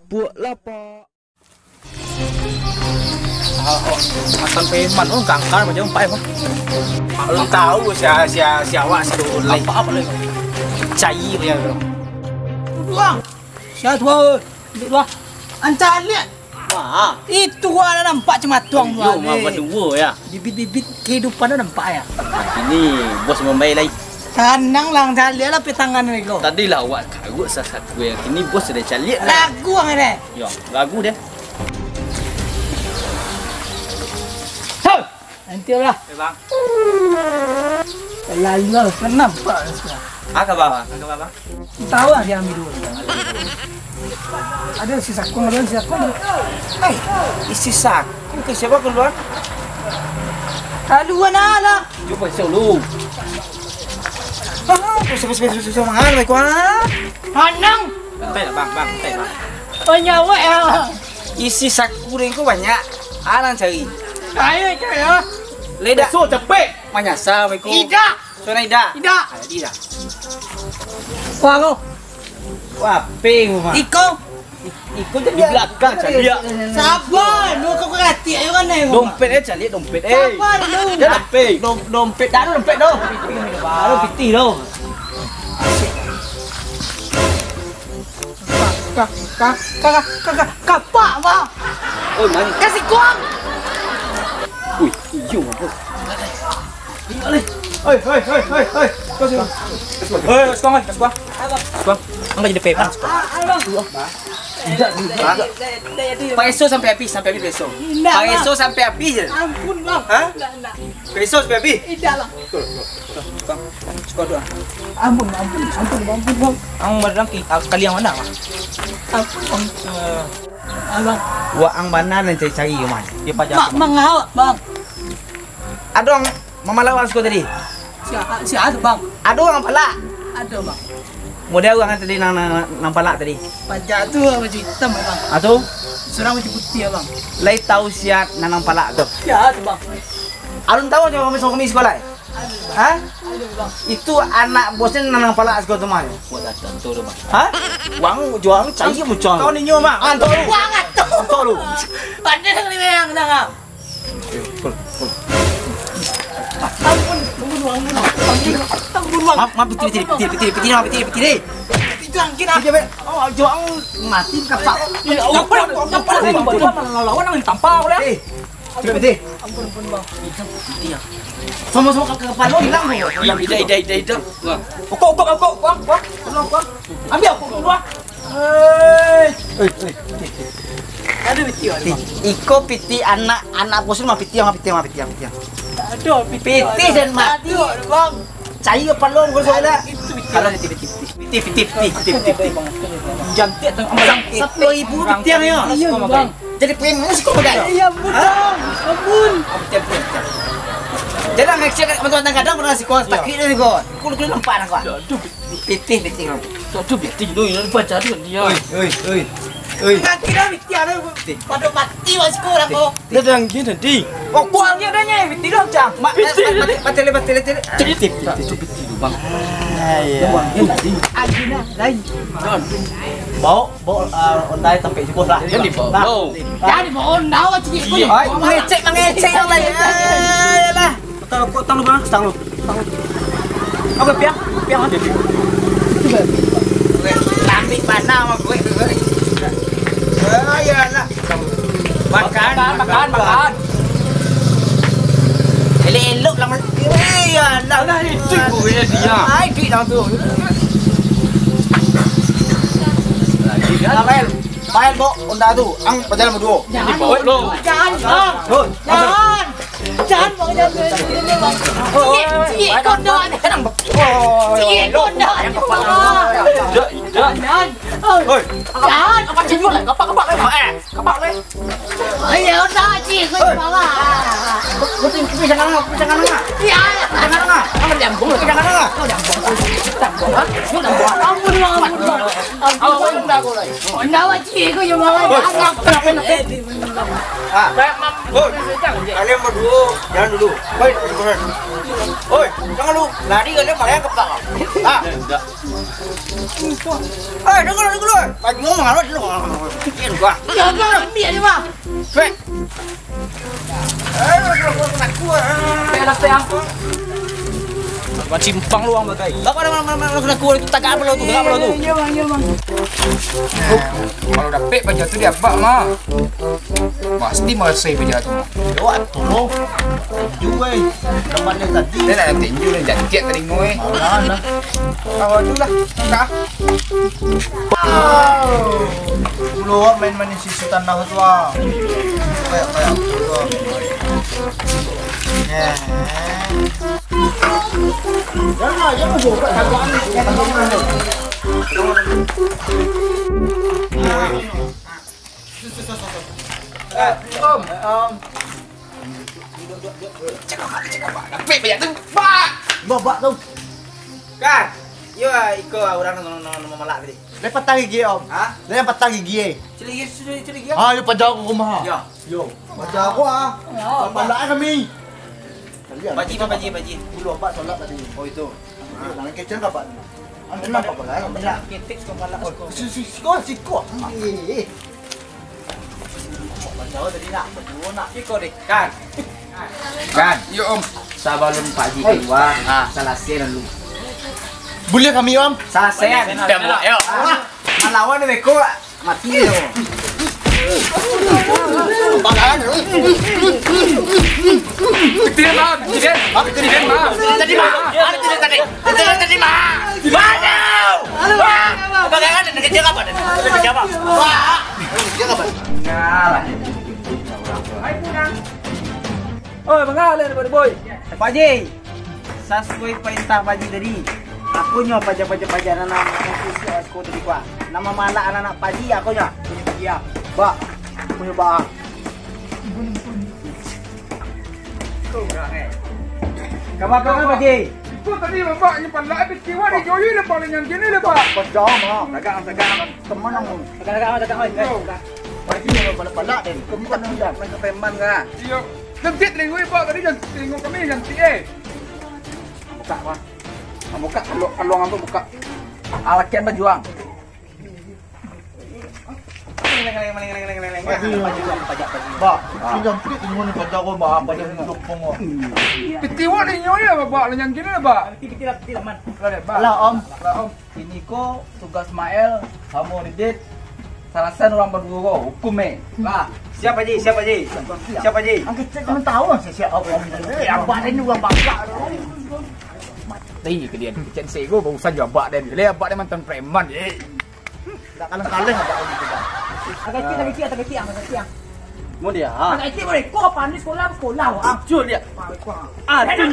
Puak lapak. Sampai mana kangkar macam empat apa? Belum tahu siapa sekolah. Apa lagi? Cai dia tu. Tuang. Siapa tuang? Tuang. Antar lihat. Wah, Itu ada nampak macam tuang yo tuang. mah berdua ya. Bibit-bibit kehidupan tu nampak ya. Ini bos membayar lagi. Tenang lang, saya lihat lah petangan ni kau. Tadi lah awak karut satu yang ini bos sudah cari lah. Lagu ang ini. Yo, lagu dia. Nanti lah. Bang. Lalu lah, kenapa? Agak bawah, agak bawah. Tahu lah dia ambil dulu. Ada sisa kong, ada sisa kong. Isi saku ke siapa keluar? Kaluan lah. Cuba solo. Susah mahal baik wah. Hanang. Bentar bang, bentar bang. Penyawa ya. Isi saku ni kau banyak. Alang cari. Kaya. Ledak. So cepet. Manyasa baik kau. Tidak. So ida. Tidak. Tidak. Wah kau. Wah, peng mah. Iko. Ikut di belakang cari dia. Sabar. Lu kau kati ayo kan ni. Dompet cari dompet. Sabar lu. Dia dompet. Dompet dah dompet dah. Baru piti dah. Kakak bang. Oh, mana? Kasih kuang. Ui, iyo apa? Hei. Kau sini. Hei, sekarang. Sekarang. Enggak jadi paper. Abang. Peso sampai habis besok. Peso sampai habis je. Ampun bang. Hah? Peso sampai habis. Tidak lah. Sekolah doa. Ampun bang. Ang barang kita kali yang mana? Ampun. Abang. Wa ang mana nanti cari man. Dia pajak. Mengawak bang. Ada orang memalawan sekolah tadi. Siapa bang? Ada orang palak. Ada bang. Model orang tadi nang palak tadi. Pajak tu baju hitam bang. Atau Seorang baju putih bang. lai tahu siat nang palak tu. Ya tu bang. Alun tahu je kami sekolah. Hah? Ada bang. Itu anak bosnya nang palak sekolah tu mana? Buat datang tu dah bang. Hah? Wang jual cari muncul. Kau ni nyo mak. Antok lu. Wangat tu. Antok lu. Pandai dengan ni yang dah. Ampun bang. Maaf piti. Itu angkin ah. Oh, jual mati kapak. Apa lawan yang tampar boleh. Piti. Ampun bang. Sama-sama ke kepala lu hilang tu. Ida. Kok. Ambil aku keluar. Ada piti. Iko piti anak bosnya mah piti. Ada Piti dan mati. bang. Cari kepala lu kau soalnya. Itu piti. Kalau piti. Jantik tu ambalang 10,000 piti yang ya. Iya bang. Jadi pengen sekolah dah. Iya bang. Ampun. Jadi nak cek teman-teman kadang pernah sekolah tak kira ni kau. Kau nampak nak kau. Aduh Piti. piti tu yang baca tu dia. Oi. Tak kira piti ada. Pada mati masih kurang kau. Dia dah angin tadi. Oh, kuangnya dah ni piti dong cang. Batal. Piti tu bang. Agina lain. Bawa ondai sampai sekolah. Dia ni bawa. Jadi mau ndaw cik kau. Mengecek yang lain. Ayolah. Tang lu bang, tang lu. Apa piang ada. Ambil mana sama gue. Ayolah. Makan. Elok lah. Ayolah. Itu gue dia. Ai duit dah tu. Main bo, onda tu. Ang berjalan berdua. Jangan bang, jangan. Cik konda ni. Cik konda ni. Jangan. Oi. Jangan. Apa cinjul lah? Kapak leh. Kapak leh. Ayo dah cik kau bawa. Pisang nang. Ya. Kamu jambung lah. Pisang nang. Ampun bang. Awak dah kau leh. Nak cik kau yang bawa. Ah. Kalian berdua jalan dulu. Oi, turun. Oi, jangan lu. Lari kalian malah yang kepak. Ah. Eh, dengar dulu. Baju mau ngaruh dulu. Pikir gua. Jangan biar dia bang. Fek. Nak gua. Pelas teh aku. Bukan simpang lu ang bagai. Bak mana kena gua itu tagak apa lu tuh? Tagak apa lu tuh? Ya bang. Kalau dapet baja tu dia bak mah. Pasti masih baja tu. Yo, tolong. Juga tempatnya tadi. Dia nak tinju dan jantiak tadi ngoe. Mana? Awak tu lah. Kak. Belum main-main si Sultan nah tua. Kayak tua. Jangan buka dagangan ni. Dapet baja tu. Bak. Babak tu. Kan, yo iko orang nama malak tadi. Lepas patang gigi om. Hah? Lepas patang gigi. Cili Ah, yo pajak aku rumah. Ya. Yo. Pajak aku ah. Malak kami. Baji. Dulu abang solat tadi. Oh itu. Dalam kitchen kapan? Anda nampak apa lah? Benar. Ketik kau malak kau. Siko. Jauh tadi nak berdua nak. Iko deh. Kan. Kan. Yo om. Sabalun Pak Ji keluar. Salah sen lu. Boleh kami om? Salah sen. Tembak yo. Melawan ni beko mati lo. Bagan. Ketian mah. Ketian mah. Tadi mah. Ada tidak tadi. Tadi mah. Waduh. Bagaimana nak kerja apa? Nak kerja apa? Wah. Dia kapan? Ngalah. Oh, mengalir boy. Pak Ji. Sesuai perintah Pak Ji tadi. Aku nyo pajak anak ofisi aku tadi gua. Nama malak anak Pak Ji aku nyo. Iya. Ba. Punya ba. Kabar Pak Ji? Kau tadi bapak nyimpan lah habis kiwa di joyo le paling yang gini le pak. Pajak mah. Dagang. Teman aku. Dagang. Pak Ji balak den. Bukan hendak main ke Pemban ka. Iyo. Jantit lingui pak tadi jantit kami jantit eh. Buka Pak. Buka kalau ngantuk buka. Alakian berjuang. Pajak. Ba, sinjam prit ni mana pajak aku ba apa dia hidup pongo. Ketiwa di nyoy le bapak yang gini le pak. Tidak man. Lah om. Ini ko tugas Mael, kamu Didit. Salasan orang berdua hukum lah. Siapa Ji? Angkat jangan tahu siapa om. Apa ini gua bangsa. Tadi ke dia kecen sego barusan jabak dan le abak dia mantan preman eh. Tak kaleng-kaleng apa om kita. Agak kecil. Mau dia. Agak kecil boleh. Kau panis sekolah. Acul dia. Acun.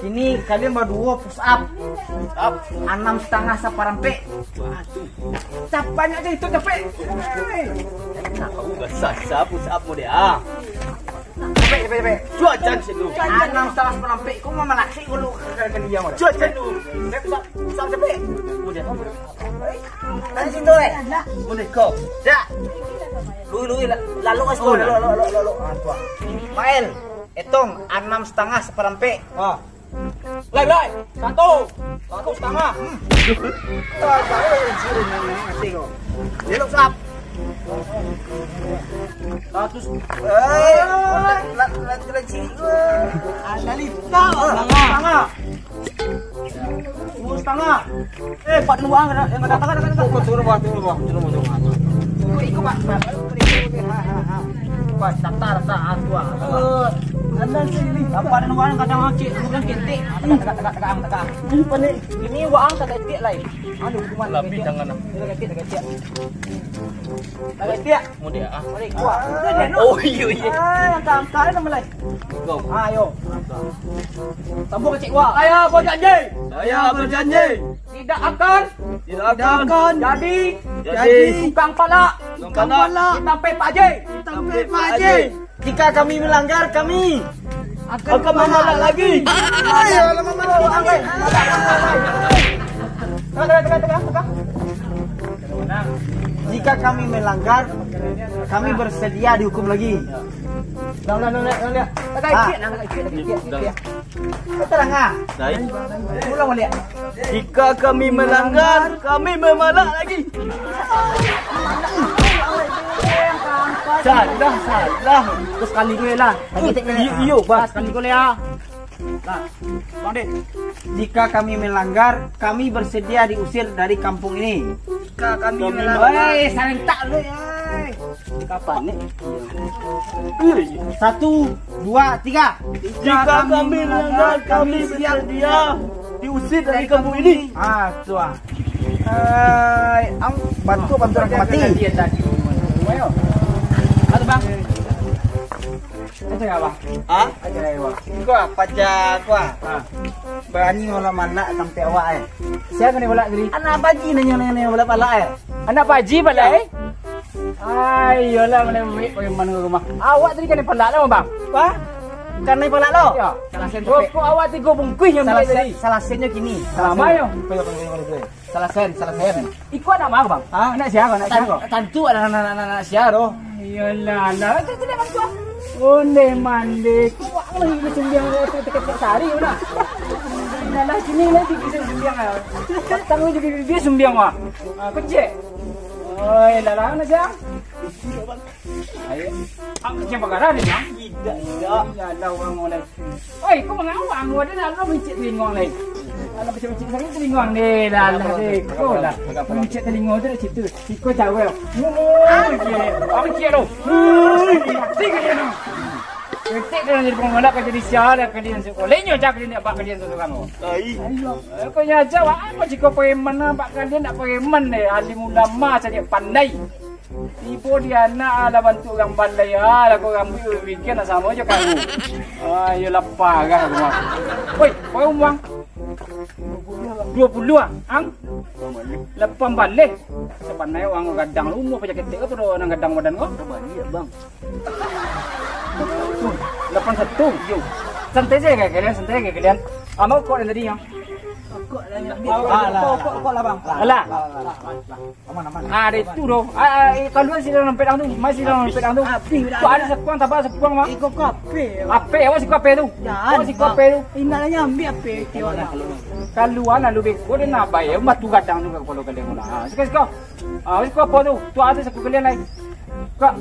Sini kalian berdua push up. 6,5 saparampe. Capanya aja itu capek. Enggak sah push up mau dia. Cepet. Cuacan situ. 6,5 saparampe. Kau mau malaksi kalau ke dia mau. Cuacan tu. Sam cepet. Mau dia. Kan situ le. Mau dia kau. Ya. Lui lalu ke sekolah. Lalu. Mael, hitung 6,5 saparampe. Ah. Lai. 1,5. Dia lu sap. 100. Lagi. Ada lita. Setengah. Pak nuang yang katakan. Turun bawah. Ikut Pak. Pas daftar tua. Ada sini. Apa ada nuang kadang cik bukan ketik. Tegak. Ini uang tegak ketik lain. Aduh hukuman Lebih jangan. tegak ketik. Tegak ketik. Mau dia. Mari kuat. Oh iya. Angkat nama lain. Go. Ayo. Tambah kecik gua. Ayo berjanji. Saya berjanji. tidak akan jadi tukang pala. Sampai Pak Haji. Jika kami melanggar, kami akan memalak lagi. Ayo, memalak. Jika kami melanggar, kami bersedia dihukum lagi. Terang ah. Ulang balik. Jika kami melanggar, kami memalak lagi. Salah. Terus kali gue lah. Iyo, Bang. Sekali gue lah. Bang Dek, jika kami melanggar, kami bersedia diusir dari kampung ini. Jika kami melanggar, Saling tak lu ya. kapan nih? 1, 2, 3. Jika kami melanggar, kami bersedia diusir dari kampung ini. Tuan. Bantu orang mati. Ayo. Aduh bang. Itu ya bang. Ah? Aja ya bang. Gua pajak gua. Berani ngolah mana sampai awak Siapa nih balak diri? Anak baji nanya bola pala Anak Pak Haji balak Ayolah mana mana rumah. Awak tadi kan balak lah bang. Apa? Karena pala lo. Ya. Salah sen. Kok awak tiga bungkus yang balak tadi? Salah sennya gini. Sama yo. Salah sen. Iku anak mah bang. Anak siapa? Tentu anak siapa? Iyalah, lah itu tidak kan gua. Onde mande, kau ang lagi sembiang itu dekat sari udah. Nah sini lagi bisa sembiang ah. Tanggung juga dia sembiang wah. Kecil. Oh, lah na siya. Ayo. Ang kecil bagara ni bang. Tidak. Ya lah orang mulai. Oi, kau mengawang gua dah lah mencet telinga ni. Alah macam-macam sakit telinga ni lah dek. Kau lah. Mencet telinga tu dah situ. Kau tahu ya. Apa kira tu? Tiga dia tu. Ketik dia jadi pengolah kerja di siapa kerja di sekolah. Lenyo cak dia apa kerja tu kamu. Ayo. Kau nyaja apa jika peman apa kalian nak peman ni alim ulama saja pandai. Ibu dia nak ada bantu orang balai lah kau orang bikin sama aja kamu. Ayo lapar kan rumah. Oi, kau uang 20 ah, ang? Lepas balik. Sebenarnya orang gadang lumur pakai ketik apa tu orang gadang badan kau? Balik bang. 81. Yo. Santai je kalian, santai je kalian. Mau kau yang tadi yang? Kok lah bang. Alah. Aman. Ada itu doh. Kalau sih dalam pedang tu, masih dalam pedang tu. Tu ada sepuang tak apa sepuang mah. Iko kape. Apa? Awak si kape tu? Awak si kape tu? Inalanya ambil ape tiwana. Kalau anak lu bego dia nak bayar, matu gadang tu kalau kalian mula. Sekarang. Si apa tu? Tu ada sepuang kalian lain. Kok.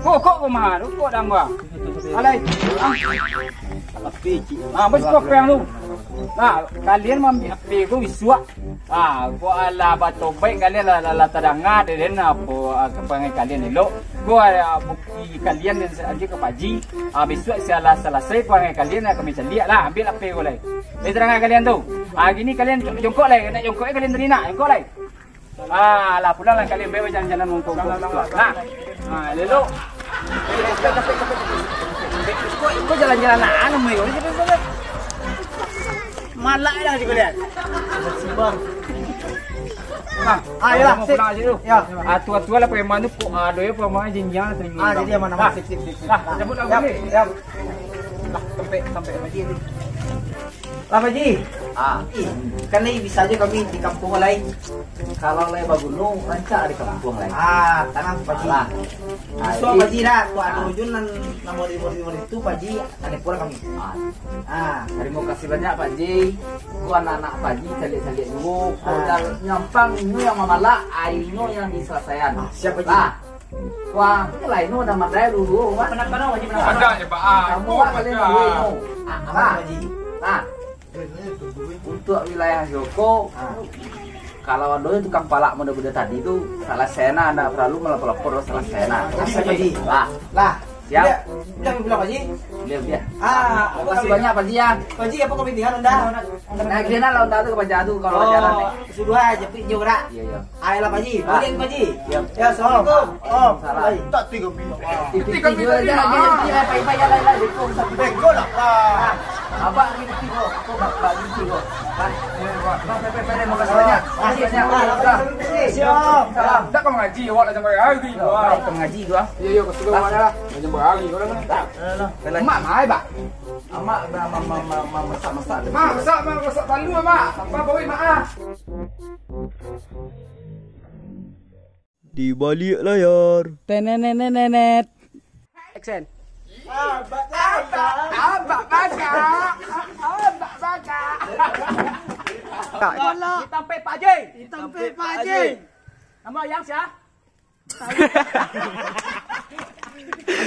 Kok mah? Kok dah gua. Alai. Bos kok yang tu. Nah, kalian mambi ape ko iswa. Ko ala bato baik kalian la tadanga den apa kepangai kalian elok. Ko bukti kalian dan aja ke Pak Haji. Besok salah selesai pangai kalian kami lihat lah ambil ape ko lai. Terangkan kalian tu. Gini kalian jongkok lai, nak jongkok kalian terina, jongkok lai. Lah pulang lah kalian bebas jalan-jalan untuk lelo. Kau jalan-jalan anu mai kau ni. Malak dah juga lihat. Bang. Ayolah, pulang aja tu. Ya. Tua-tua lah preman tu kok doya preman jenjang terima. Jadi aman. Sip. Cabut aku ni. Ya. Lah sampai lagi ni. Pak Haji. Kan ni bisa aja kami di kampung lain. Kalau lay bagunung, rancak di kampung lain. Tanam Pak Haji. So Pak Haji dah, tu ada ujunan nomor itu Pak Haji, ada pula kami. Terima kasih banyak Pak Haji. Gua anak-anak Pak Haji calik-calik dulu. Kalau nyampang ini yang memalak, airnya yang diselesaikan. Siapa Haji? Wah, itu lain nu ada madai dulu. Benar-benar Haji benar. Ada ya Pak. Kamu kalian dulu itu. Haji. Untuk wilayah Joko, kalau ada tukang palak muda-muda tadi itu salah sena, anda perlu melapor salah sena. Siapa Haji? Lah, siap. Kami bilang Pak Haji. Dia. Terima Kasih banyak Pak Haji ya. Pak Haji apa kepintihan anda? Nah, kena lah unda tu kebaca tu kalau ajaran nih. Sudah jepit juga. Iya. Ayolah Pak Haji, boleh Pak Haji. Ya, Assalamualaikum. Salah. Tak 3 Tiga aja, dia pagi-pagi lah, dia kau sampai bego lah. Abang ni mesti kau. Kau bagi kau. Kan? Bang Pepe mau kasih banyak. Kasih banyak. Siap. Salam. Tak kau ngaji, awak dah sampai hari Baik gua. pengaji gua. Ya, kau suka mana lah. Dah sampai hari kau dah. Mak mai ba. Amak masak-masak. Mak masak palu mak. Apa bawa mak ah. Di balik layar. Tenenenenet. Action. Abak baca. Hitam pe Pak Haji. Hitam pe Pak Haji. Nama yang siapa?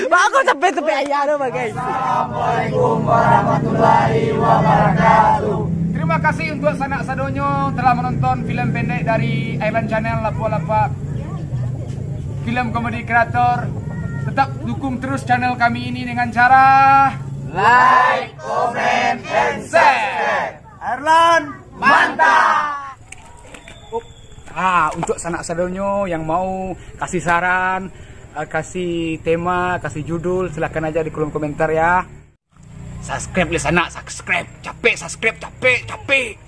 Ba ako sampai tepi ayah tu bagai. Assalamualaikum warahmatullahi wabarakatuh. Terima kasih untuk sanak sadonyo telah menonton filem pendek dari Island Channel Lapua-Lapua Film Komedi Kreator. Tetap dukung terus channel kami ini dengan cara Like, comment, and share. Erlan. Mantap. untuk sanak sadonyo yang mau kasih saran, kasih tema, kasih judul, silahkan aja di kolom komentar ya. Subscribe di sana, subscribe. Capek subscribe, capek.